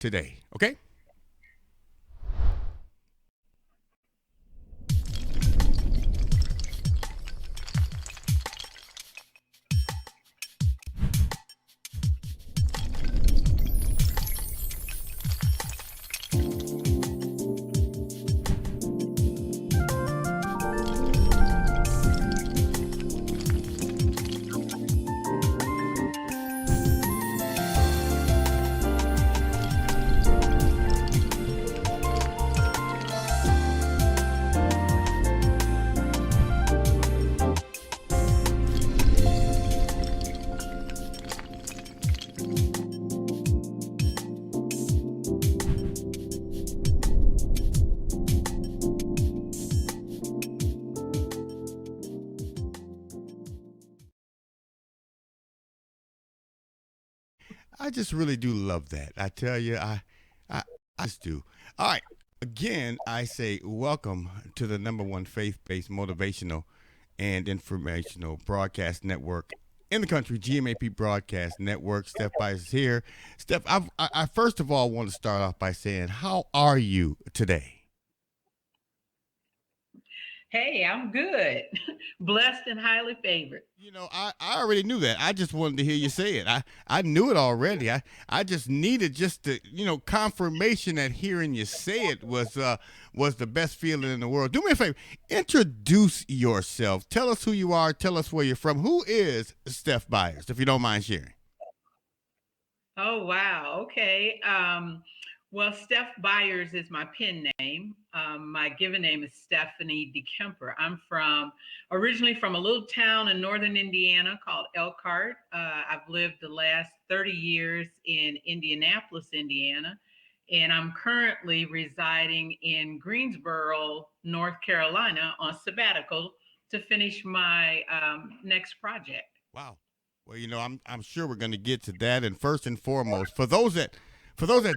today. Okay? I just really do love that. I tell you, I, I just do. All right. Again, I say welcome to the number one faith based motivational and informational broadcast network in the country, GMAP Broadcast Network. Steph Byers is here. Steph, I first of all want to start off by saying, how are you today? Hey, I'm good. Blessed and highly favored. I already knew that. I just wanted to hear you say it. I knew it already. I just needed just the confirmation that hearing you say it was the best feeling in the world. Do me a favor, introduce yourself. Tell us who you are. Tell us where you're from. Who is Steph Byers, if you don't mind sharing? Oh, wow. Okay. Well, Steph Byers is my pen name. My given name is Stephanie DeKemper. I'm originally from a little town in northern Indiana called Elkhart. I've lived the last 30 years in Indianapolis, Indiana, and I'm currently residing in Greensboro, North Carolina on sabbatical to finish my next project. Wow. Well, I'm sure we're going to get to that. And first and foremost, for those that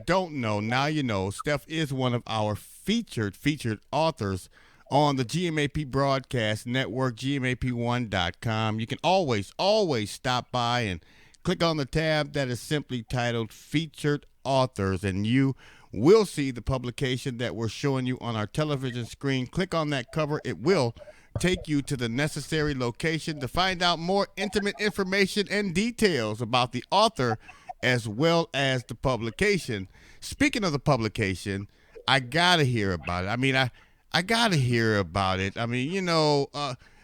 don't know, now you know. Steph is one of our featured authors on the GMAP Broadcast Network, GMAP1.com. You can always stop by and click on the tab that is simply titled Featured Authors, and you will see the publication that we're showing you on our television screen. Click on that cover. It will take you to the necessary location to find out more intimate information and details about the author as well as the publication. Speaking of the publication, I gotta hear about it. I gotta hear about it.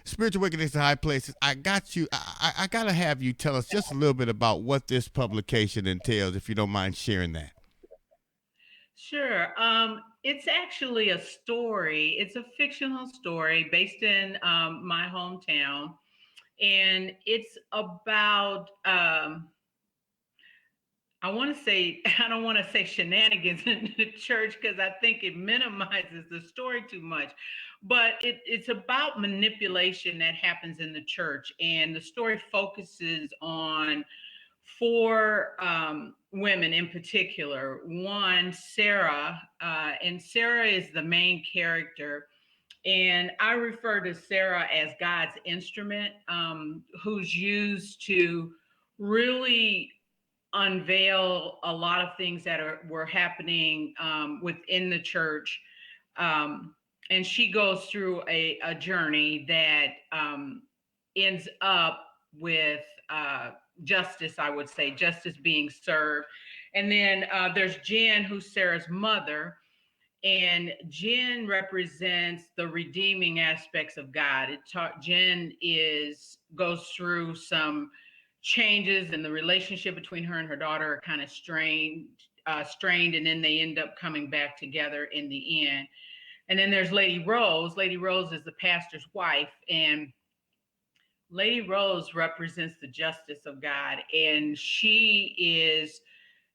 Spiritual Wickedness in High Places. I got you. I gotta have you tell us just a little bit about what this publication entails, if you don't mind sharing that. Sure. It's actually a story. It's a fictional story based in my hometown, and it's about. I want to say I don't want to say shenanigans in the church because I think it minimizes the story too much. But it's about manipulation that happens in the church, and the story focuses on four women in particular. One, Sarah, and Sarah is the main character. And I refer to Sarah as God's instrument, who's used to really unveil a lot of things that were happening within the church. Um, and she goes through a journey that ends up with justice, I would say, justice being served. And then there's Jen, who's Sarah's mother, and Jen represents the redeeming aspects of God. Jen is goes through some changes, and the relationship between her and her daughter are kind of strained, and then they end up coming back together in the end. And then there's Lady Rose. Lady Rose is the pastor's wife, and Lady Rose represents the justice of God, and she is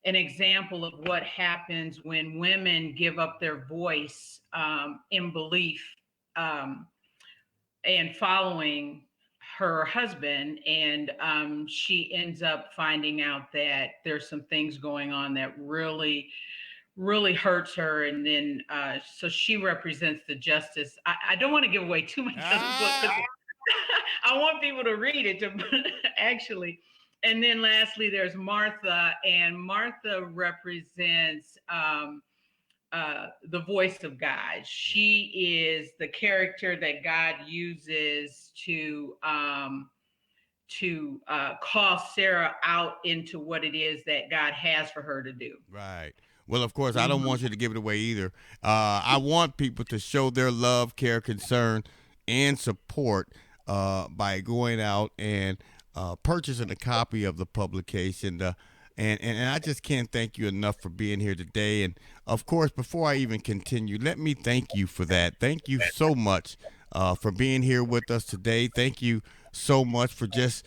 an example of what happens when women give up their voice in belief um, and following her husband. And she ends up finding out that there's some things going on that really hurts her. And then so she represents the justice. I don't want to give away too much of the book because Ah, I want people to read it to actually. and then lastly, there's Martha, and Martha represents the voice of God. Yeah. She is the character that God uses to call Sarah out into what it is that God has for her to do. Right. Well, of course, I don't Mhm. want you to give it away either. I want people to show their love, care, concern, and support by going out and purchasing a copy of the publication. And I just can't thank you enough for being here today. And of course, before I even continue, let me thank you for that. Thank you so much for being here with us today. Thank you so much for just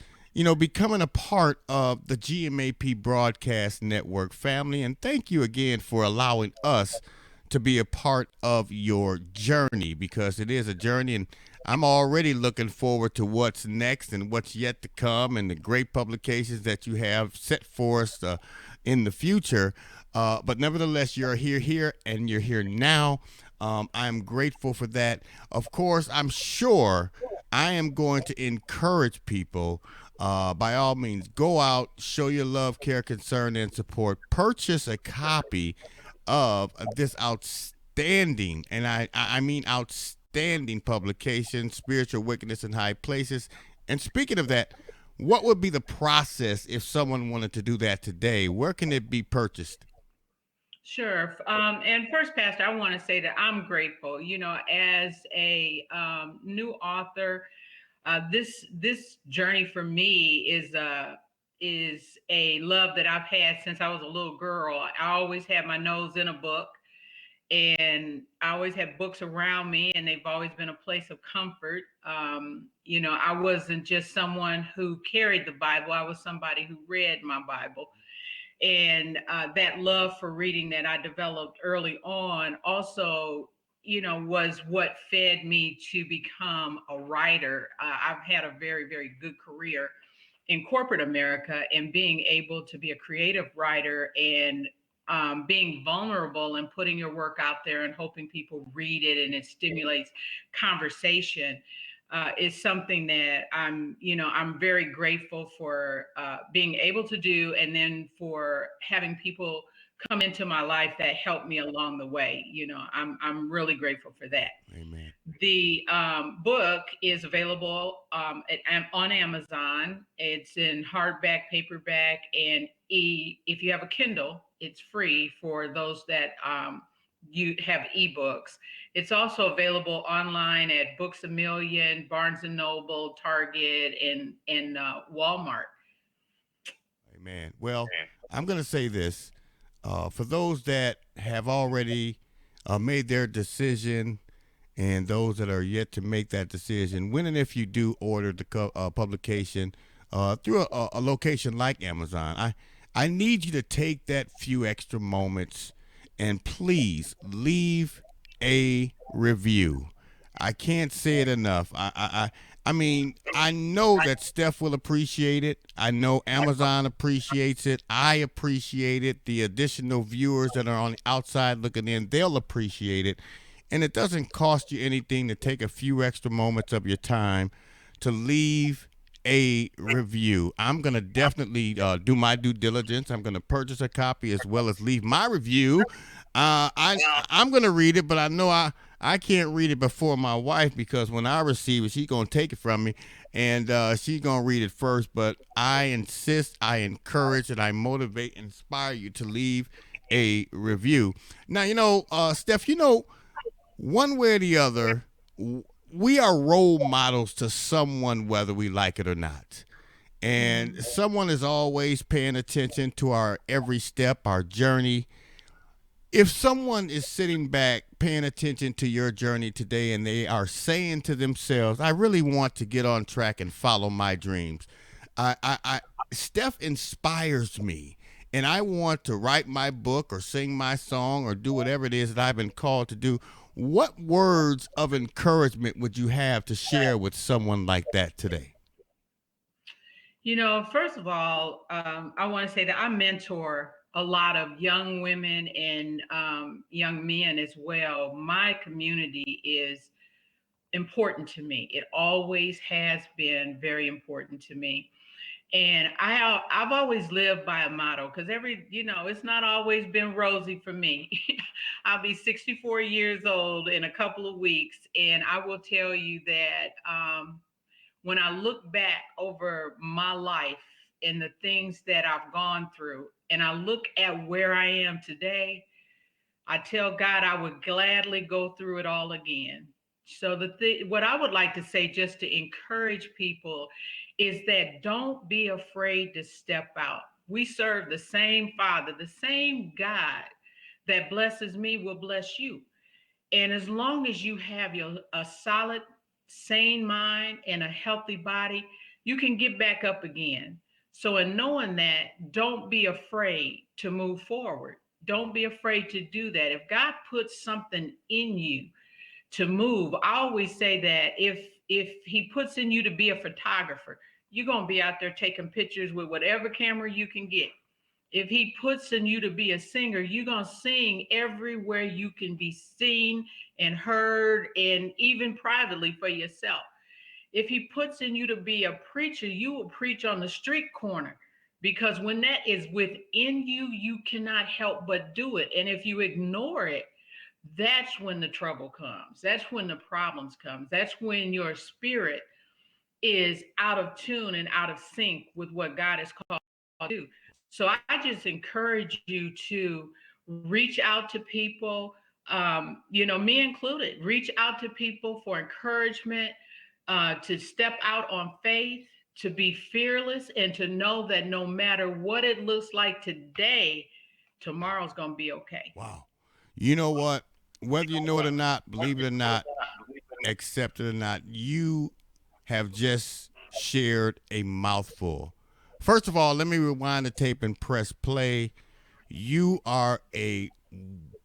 becoming a part of the GMAP Broadcast Network family. And thank you again for allowing us to be a part of your journey because it is a journey. And I'm already looking forward to what's next and what's yet to come and the great publications that you have set for us in the future. But nevertheless, you're here, and you're here now. I'm grateful for that. Of course, I'm sure I am going to encourage people by all means, go out, show your love, care, concern, and support. Purchase a copy of this outstanding, and I mean outstanding publication, Spiritual Wickedness in High Places. And speaking of that, what would be the process if someone wanted to do that today? Where can it be purchased? Sure. And first, Pastor, I want to say that I'm grateful. As a new author, this journey for me is a love that I've had since I was a little girl. I always had my nose in a book, and I always had books around me, and they've always been a place of comfort. I wasn't just someone who carried the Bible; I was somebody who read my Bible. And that love for reading that I developed early on also, was what fed me to become a writer. I've had a very, very good career in corporate America, and being able to be a creative writer and being vulnerable and putting your work out there and hoping people read it and it stimulates conversation is something that I'm very grateful for being able to do, and then for having people come into my life that helped me along the way. I'm really grateful for that. Amen. The book is available on Amazon. It's in hardback, paperback, and if you have a Kindle, it's free for those that you have ebooks. It's also available online at Books a Million, Barnes and Noble, Target, and Walmart. Amen. Well, I'm going to say this for those that have already made their decision and those that are yet to make that decision, when and if you do order the publication through a location like Amazon, I need you to take that few extra moments and please leave a review. I can't say it enough. I mean, I know that Steph will appreciate it. I know Amazon appreciates it. I appreciate it. The additional viewers that are on the outside looking in, they'll appreciate it. And it doesn't cost you anything to take a few extra moments of your time to leave a review. I'm going to definitely do my due diligence. I'm going to purchase a copy as well as leave my review. I'm going to read it, but I know I can't read it before my wife because when I receive it, she's going to take it from me and she's going to read it first. But I insist, I encourage, and I motivate, inspire you to leave a review. Now, Steph, one way or the other, we are role models to someone, whether we like it or not. And Mhm. someone is always paying attention to our every step, our journey. If someone is sitting back paying attention to your journey today and they are saying to themselves, I really want to get on track and follow my dreams, I Steph inspires me. And I want to write my book or sing my song or do whatever it is that I've been called to do. What words of encouragement would you have to share with someone like that today? First of all, I want to say that I mentor a lot of young women and young men as well. My community is important to me. It always has been very important to me. And I've always lived by a motto because it's not always been rosy for me. I'll be 64 years old in a couple of weeks, and I will tell you that when I look back over my life and the things that I've gone through, and I look at where I am today, I tell God I would gladly go through it all again. So what I would like to say just to encourage people is that don't be afraid to step out. We serve the same Father, the same God that blesses me will bless you. And as long as you have a solid, sane mind and a healthy body, you can get back up again. So, in knowing that, don't be afraid to move forward. Don't be afraid to do that. If God puts something in you to move, I always say that if He puts in you to be a photographer, you're gonna be out there taking pictures with whatever camera you can get. If he puts in you to be a singer, you're going to sing everywhere you can be seen and heard, and even privately for yourself. If he puts in you to be a preacher, you will preach on the street corner, because when that is within you, you cannot help but do it. And if you ignore it, that's when the trouble comes. That's when the problems come. That's when your spirit is out of tune and out of sync with what God has called you to do. So I just encourage you to reach out to people, me included, reach out to people for encouragement, to step out on faith, to be fearless, and to know that no matter what it looks like today, tomorrow's going to be okay. Wow. You know what? Whether you know it or not, believe it or not, accept it or not, you have just shared a mouthful. First of all, let me rewind the tape and press play. You are a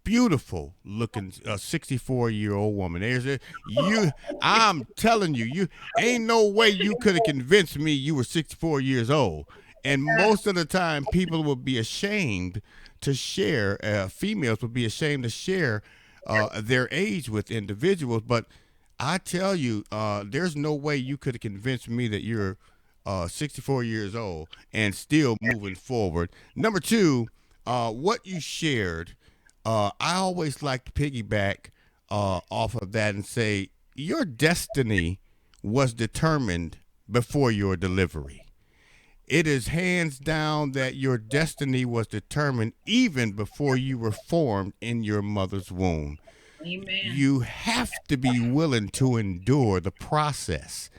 beautiful looking 64-year-old woman. There's a you I'm telling you, you ain't no way you could have convinced me you were 64 years old. And most of the time people would be ashamed to share, females would be ashamed to share their age with individuals, but I tell you, there's no way you could have convinced me that you're 64 years old and still moving forward. Number two, what you shared, I always like to piggyback off of that and say your destiny was determined before your delivery. It is hands down that your destiny was determined even before you were formed in your mother's womb. Amen. You have to be willing to endure the process.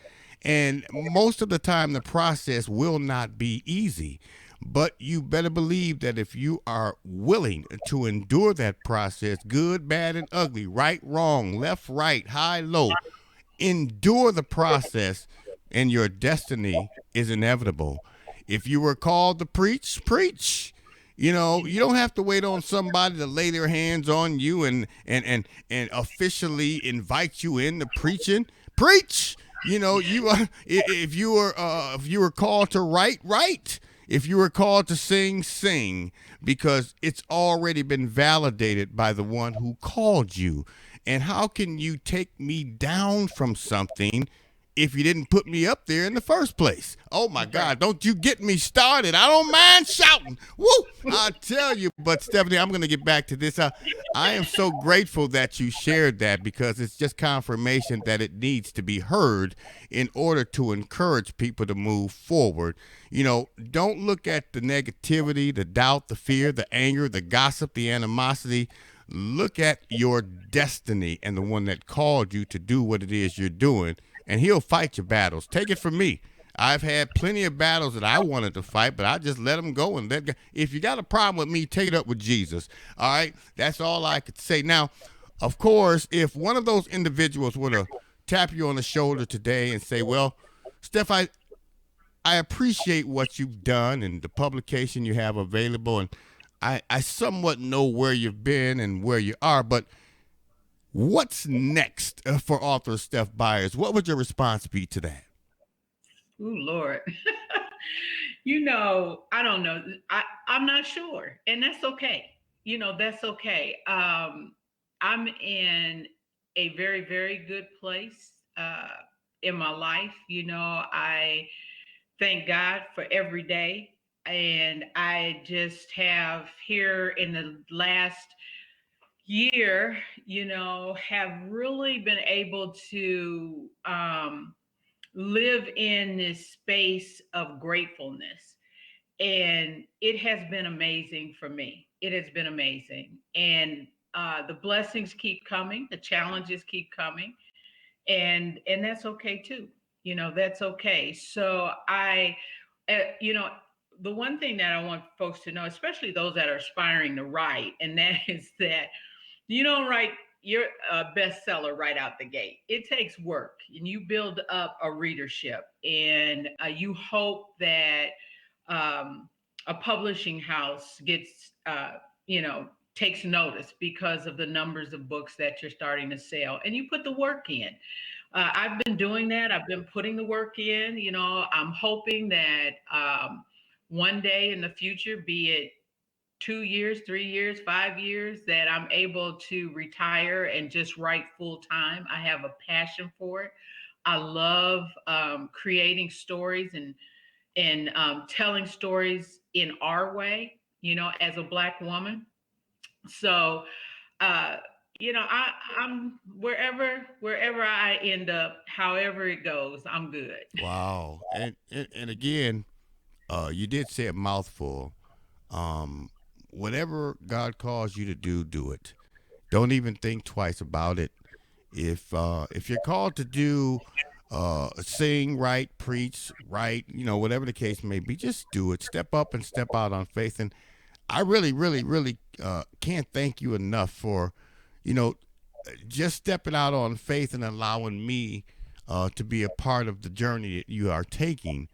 And most of the time, the process will not be easy. But you better believe that if you are willing to endure that process, good, bad, and ugly, right, wrong, left, right, high, low, endure the process, and your destiny is inevitable. If you were called to preach, preach. You know, you don't have to wait on somebody to lay their hands on you and officially invite you into preaching. Preach. You know, you if you were called to write, write. If you were called to sing, sing, because it's already been validated by the one who called you. And how can you take me down from something if you didn't put me up there in the first place? Oh my That's right. God, don't you get me started. I don't mind shouting. Woo! I tell you, but Stephanie, I'm going to get back to this. I am so grateful that you shared that because it's just confirmation that it needs to be heard in order to encourage people to move forward. You know, don't look at the negativity, the doubt, the fear, the anger, the gossip, the animosity. Look at your destiny and the one that called you to do what it is you're doing, and he'll fight your battles. Take it from me. I've had plenty of battles that I wanted to fight, but I just let them go. And if you got a problem with me, take it up with Jesus. All right? That's all I could say. Now, of course, if one of those individuals were to tap you on the shoulder today and say, well, Steph, I appreciate what you've done and the publication you have available, and I somewhat know where you've been and where you are, but what's next for author Steph Byers? What would your response be to that? Ooh, Lord. I don't know. I'm not sure. And that's okay. That's okay. I'm in a very, very good place in my life. I thank God for every day. And I just have here in the last year, have really been able to live in this space of gratefulness. And it has been amazing for me. It has been amazing. And the blessings keep coming, the challenges keep coming, and that's okay too. That's okay. So you know, the one thing that I want folks to know, especially those that are aspiring to write, and that is that you don't write your bestseller right out the gate. It takes work, and you build up a readership, and you hope that um, a publishing house gets, takes notice because of the numbers of books that you're starting to sell, and you put the work in. I've been doing that. I've been putting the work in. I'm hoping that one day in the future, be it 2 years, 3 years, 5 years, that I'm able to retire and just write full time. I have a passion for it. I love creating stories and telling stories in our way. As a Black woman. So, uh, I'm wherever I end up, however it goes, I'm good. Wow. And again, you did say a mouthful. Um, whatever God calls you to do, do it. Don't even think twice about it. If you're called to do sing, write, preach, write, whatever the case may be, just do it. Step up and step out on faith. And I really, really, really can't thank you enough for, you know, just stepping out on faith and allowing me to be a part of the journey that you are taking.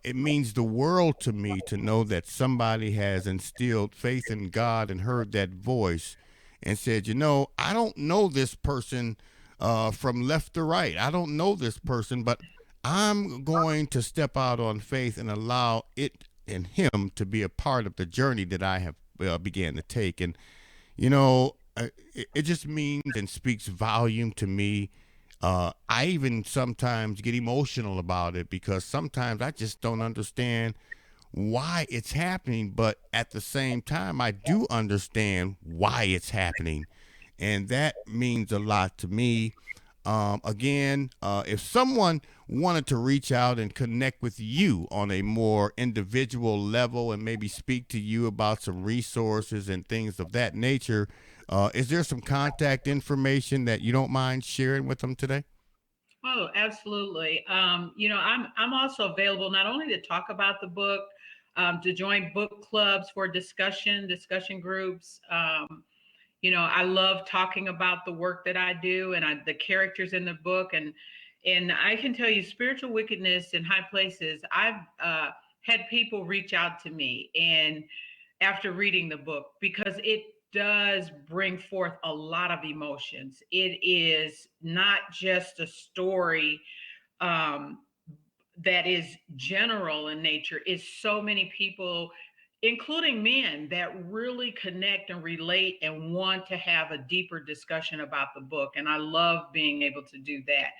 It means the world to me to know that somebody has instilled faith in God and heard that voice and said, I don't know this person from left to right. I don't know this person, but I'm going to step out on faith and allow it and him to be a part of the journey that I have began to take. And it just means and speaks volume to me. I even sometimes get emotional about it because sometimes I just don't understand why it's happening, but at the same time, I do understand why it's happening. And that means a lot to me. Again, if someone wanted to reach out and connect with you on a more individual level and maybe speak to you about some resources and things of that nature, is there some contact information that you don't mind sharing with them today? Oh, absolutely. I'm also available not only to talk about the book, to join book clubs for discussion groups. I love talking about the work that I do and the characters in the book, and I can tell you, spiritual wickedness in high places. I've had people reach out to me and after reading the book because it does bring forth a lot of emotions. It is not just a story um, that is general in nature. It's so many people, including men, that really connect and relate and want to have a deeper discussion about the book. And I love being able to do that.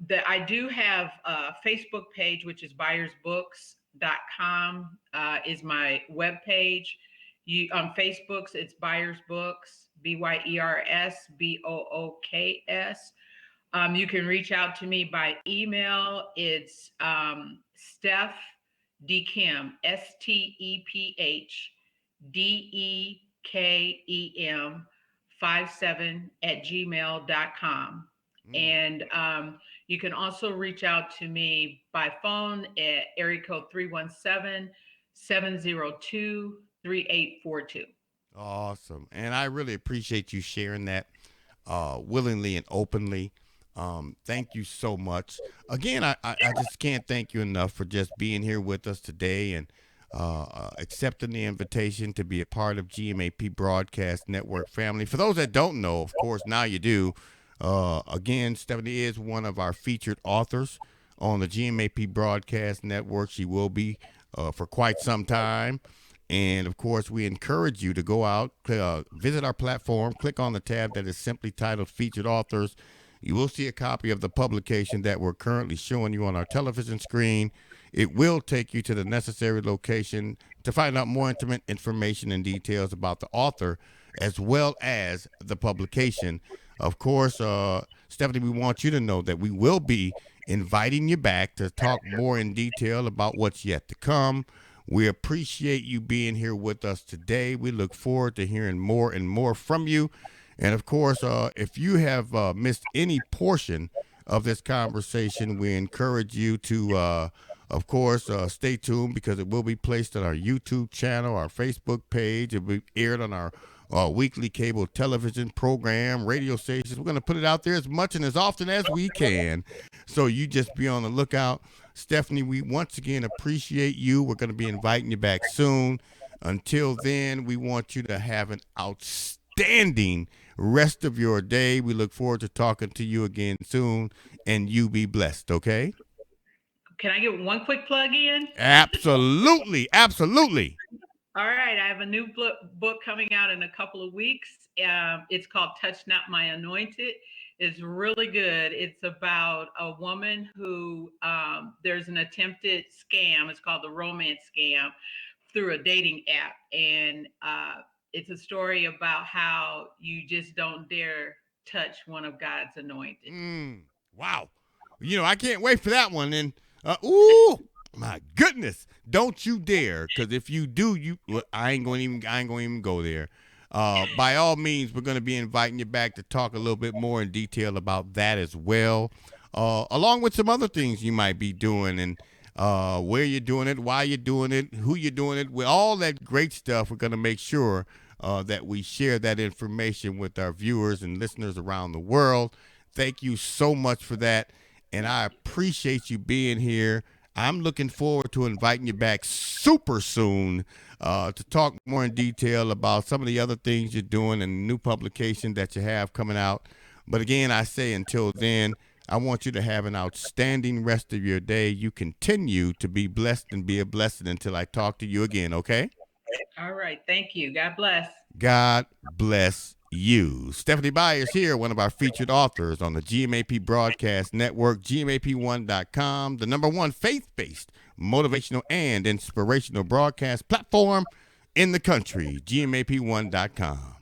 That I do have a Facebook page, which is byersbooks.com, is my web page. On Facebook's, it's Byers Books, BYERSBOOKS. You can reach out to me by email. It's Steph DeKim, STEPHDEKEM 57 at gmail.com. Mm. And you can also reach out to me by phone at area code 317-702-3842. Awesome. And I really appreciate you sharing that willingly and openly. Thank you so much. Again, I just can't thank you enough for just being here with us today and accepting the invitation to be a part of GMAP Broadcast Network family. For those that don't know, of course, now you do. Again, Stephanie is one of our featured authors on the GMAP Broadcast Network. She will be for quite some time. And of course, we encourage you to go out, visit our platform, click on the tab that is simply titled Featured Authors. you will see a copy of the publication that we're currently showing you on our television screen. It will take you to the necessary location to find out more intimate information and details about the author as well as the publication. Of course, Stephanie, we want you to know that we will be inviting you back to talk more in detail about what's yet to come. We appreciate you being here with us today. We look forward to hearing more and more from you. And of course, if you have missed any portion of this conversation, we encourage you to, of course, stay tuned because it will be placed on our YouTube channel, our Facebook page. It will be aired on our weekly cable television program, radio stations. We're going to put it out there as much and as often as we can. So you just be on the lookout. Stephanie, we once again appreciate you. We're going to be inviting you back soon. Until then, we want you to have an outstanding rest of your day. We look forward to talking to you again soon, and you be blessed, okay? Can I get one quick plug in? Absolutely. Absolutely. All right, I have a new book coming out in a couple of weeks. It's called Touch Not My Anointed. It's really good. It's about a woman who there's an attempted scam. It's called the romance scam through a dating app. And it's a story about how you just don't dare touch one of God's anointed. Wow. I can't wait for that one. And, ooh. My goodness, don't you dare! Because if you do, I ain't gonna even go there. By all means, we're gonna be inviting you back to talk a little bit more in detail about that as well, along with some other things you might be doing and where you're doing it, why you're doing it, who you're doing it with, all that great stuff. We're gonna make sure that we share that information with our viewers and listeners around the world. Thank you so much for that, and I appreciate you being here. I'm looking forward to inviting you back super soon to talk more in detail about some of the other things you're doing and new publication that you have coming out. But again, I say until then, I want you to have an outstanding rest of your day. You continue to be blessed and be a blessing until I talk to you again, okay? All right. Thank you. God bless. God bless you. Stephanie Byers here, one of our featured authors on the GMAP Broadcast Network, GMAP1.com, the #1 faith-based, motivational, and inspirational broadcast platform in the country, GMAP1.com.